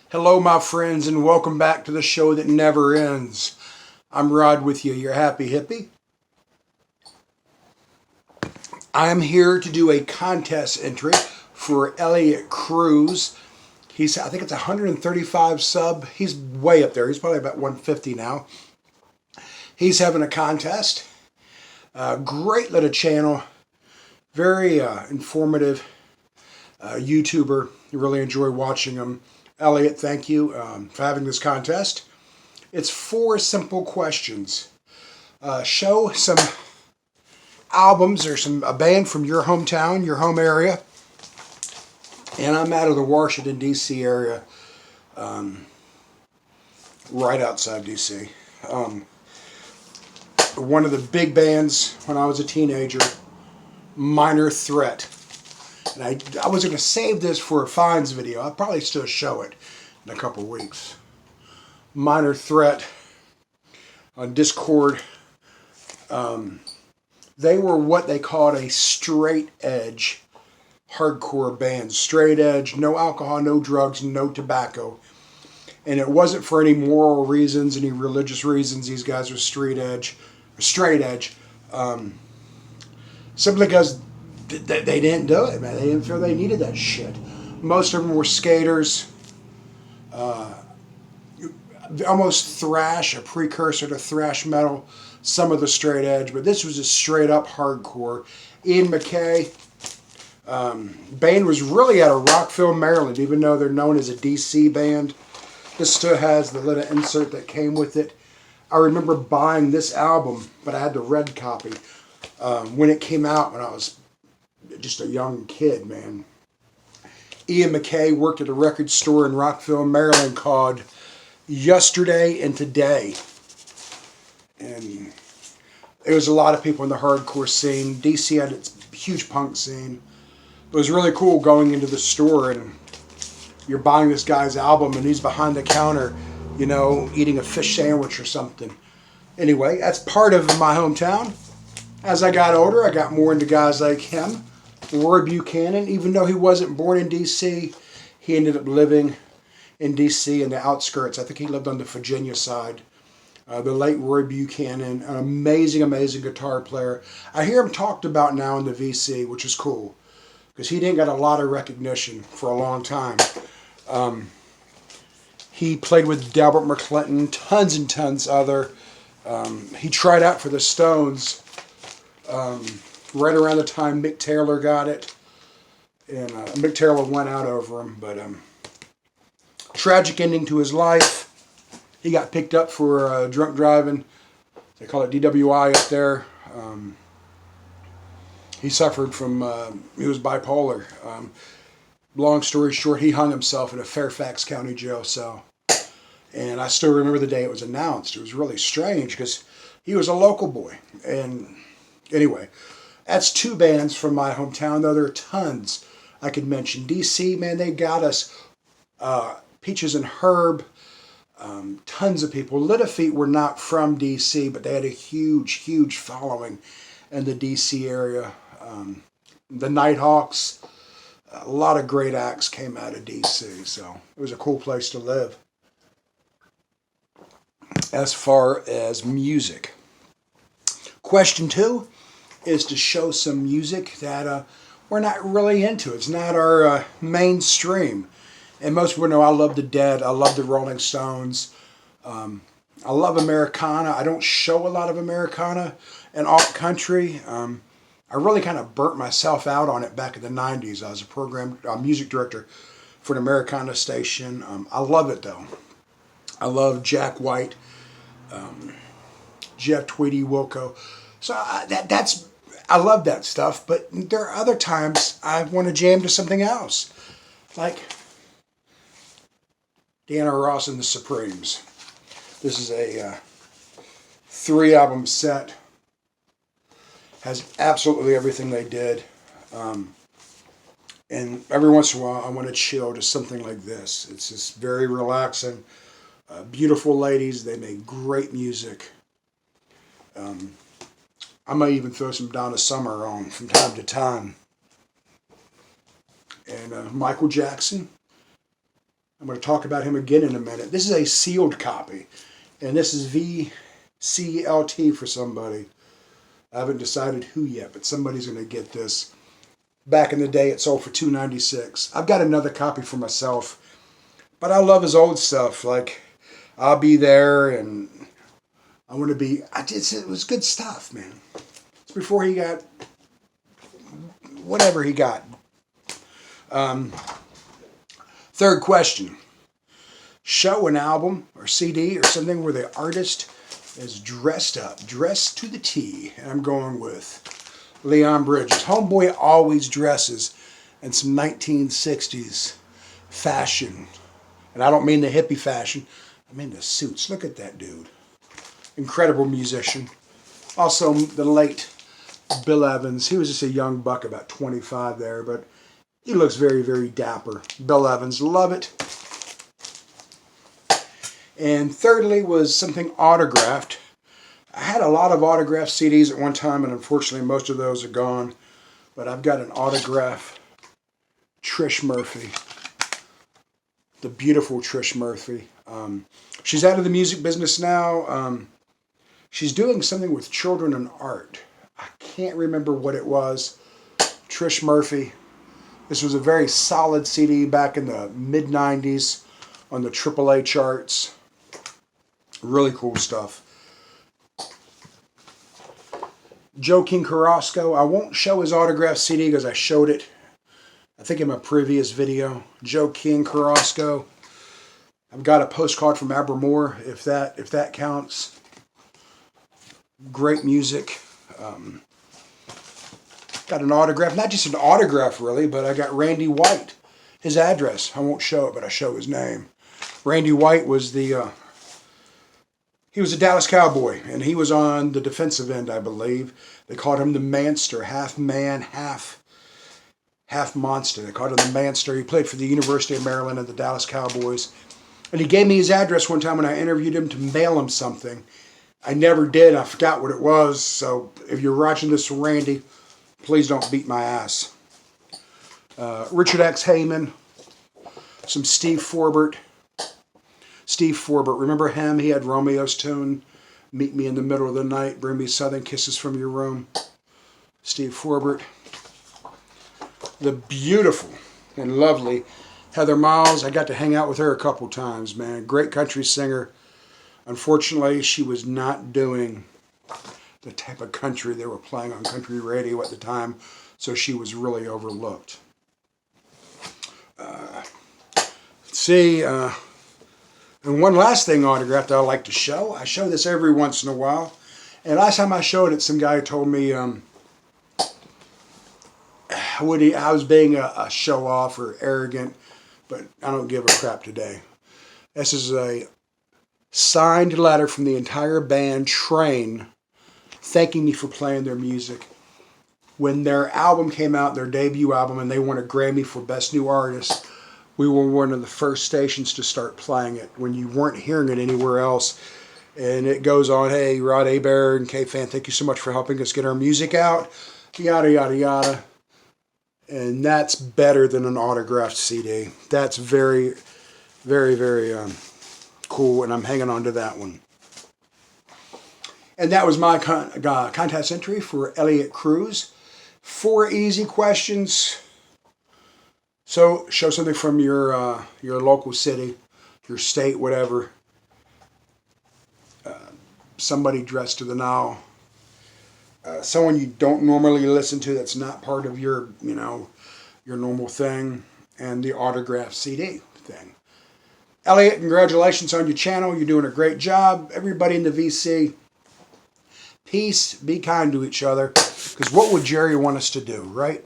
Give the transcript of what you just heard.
Hello, my friends, and welcome back to the show that never ends. I'm Rod with you, your happy hippie. I'm here to do a contest entry for ELLIOTT Cruz. I think it's 135 sub. He's way up there. He's probably about 150 now. He's having a contest. Great little channel. Very informative YouTuber. You really enjoy watching him. ELLIOTT, thank you for having this contest. It's 4 simple questions. Show some albums or a band from your hometown, your home area. And I'm out of the Washington, D.C. area, right outside D.C. One of the big bands when I was a teenager, Minor Threat. And I was going to save this for a finds video. I'll probably still show it in a couple of weeks. Minor Threat on Discord. They were what they called a straight edge hardcore band. Straight edge, no alcohol, no drugs, no tobacco. And it wasn't for any moral reasons, any religious reasons. These guys were straight edge. Simply because they didn't do it, man. They didn't feel they needed that shit. Most of them were skaters. Almost thrash, a precursor to thrash metal. Some of the straight edge, but this was a straight up hardcore. Ian MacKaye. Band was really out of Rockville, Maryland, even though they're known as a DC band. This still has the little insert that came with it. I remember buying this album, but I had the red copy when it came out when I was just a young kid, man. Ian MacKaye worked at a record store in Rockville, Maryland called Yesterday and Today. And there was a lot of people in the hardcore scene. DC had its huge punk scene. It was really cool going into the store and you're buying this guy's album and he's behind the counter, you know, eating a fish sandwich or something. Anyway, that's part of my hometown. As I got older, I got more into guys like him. Roy Buchanan, even though he wasn't born in D.C., he ended up living in D.C. in the outskirts. I think he lived on the Virginia side. The late Roy Buchanan, an amazing, amazing guitar player. I hear him talked about now in the VC, which is cool, because he didn't get a lot of recognition for a long time. He played with Delbert McClinton, tons and tons other. He tried out for the Stones right around the time Mick Taylor got it. And Mick Taylor went out over him, but tragic ending to his life. He got picked up for drunk driving. They call it DWI up there. He suffered from, he was bipolar. Long story short, he hung himself in a Fairfax County jail cell. And I still remember the day it was announced. It was really strange because he was a local boy. And anyway, that's 2 bands from my hometown, though there are tons I could mention. DC, man, they got us. Peaches and Herb, tons of people. Little Feet were not from DC, but they had a huge, huge following in the DC area. The Nighthawks, a lot of great acts came out of DC, so it was a cool place to live. As far as music, question 2 is to show some music that we're not really into. It's not our mainstream. And most people know I love the Dead. I love the Rolling Stones. I love Americana. I don't show a lot of Americana and alt country. I really kind of burnt myself out on it back in the 90s. I was a music director for an Americana station. I love it though. I love Jack White, Jeff Tweedy, Wilco. So I love that stuff, but there are other times I want to jam to something else. Like Diana Ross and the Supremes. This is a 3-album set. Has absolutely everything they did. And every once in a while I want to chill to something like this. It's just very relaxing. Beautiful ladies. They make great music. I might even throw some Donna Summer on from time to time. And Michael Jackson. I'm going to talk about him again in a minute. This is a sealed copy, and this is VCLT for somebody. I haven't decided who yet, but somebody's going to get this. Back in the day, it sold for $2.96. I've got another copy for myself, but I love his old stuff. Like, I'll Be There, and I Want to Be... it was good stuff, man. It's before he got whatever he got. Third question. Show an album or CD or something where the artist is dressed up, dressed to the T. And I'm going with Leon Bridges. Homeboy always dresses in some 1960s fashion. And I don't mean the hippie fashion. I mean the suits. Look at that dude. Incredible musician. Also the late Bill Evans. He was just a young buck, about 25 there, but he looks very, very dapper. Bill Evans. Love it. And thirdly was something autographed. I had a lot of autographed CDs at one time, and unfortunately most of those are gone. But I've got an autograph Trish Murphy. The beautiful Trish Murphy. She's out of the music business now. She's doing something with children and art. I can't remember what it was. Trish Murphy. This was a very solid CD back in the mid-90s on the AAA charts. Really cool stuff. Erik Carrasco. I won't show his autographed CD because I showed it, I think, in my previous video. Erik Carrasco. I've got a postcard from Abermore, if that counts. Great music. Got an autograph, not just an autograph really, but I got Randy White. His address. I won't show it, but I show his name. Randy White was he was a Dallas Cowboy, and he was on the defensive end, I believe. They called him the Manster, half man, half monster. They called him the Manster. He played for the University of Maryland and the Dallas Cowboys. And he gave me his address one time when I interviewed him to mail him something. I never did. I forgot what it was. So if you're watching this from Randy, please don't beat my ass. Richard X. Heyman. Some Steve Forbert. Steve Forbert, remember him? He had Romeo's tune, Meet Me in the Middle of the Night, Bring Me Southern Kisses from Your Room. Steve Forbert. The beautiful and lovely Heather Miles. I got to hang out with her a couple times, man. Great country singer. Unfortunately, she was not doing the type of country they were playing on country radio at the time, so she was really overlooked. And one last thing autographed I like to show. I show this every once in a while. And last time I showed it, some guy told me I was being a show-off or arrogant, but I don't give a crap today. This is a signed letter from the entire band, Train, thanking me for playing their music. When their album came out, their debut album, and they won a Grammy for Best New Artist, we were one of the first stations to start playing it when you weren't hearing it anywhere else. And it goes on, hey, Rod Hebert and K-Fan, thank you so much for helping us get our music out, yada, yada, yada. And that's better than an autographed CD. That's very, very, very cool, and I'm hanging on to that one. And that was my contest entry for Elliott Cruise. 4 easy questions. So show something from your local city, your state, whatever. Somebody dressed to the now. Someone you don't normally listen to that's not part of your normal thing, and the autographed CD thing. Elliott, congratulations on your channel. You're doing a great job. Everybody in the VC, peace, be kind to each other, because what would Jerry want us to do, right?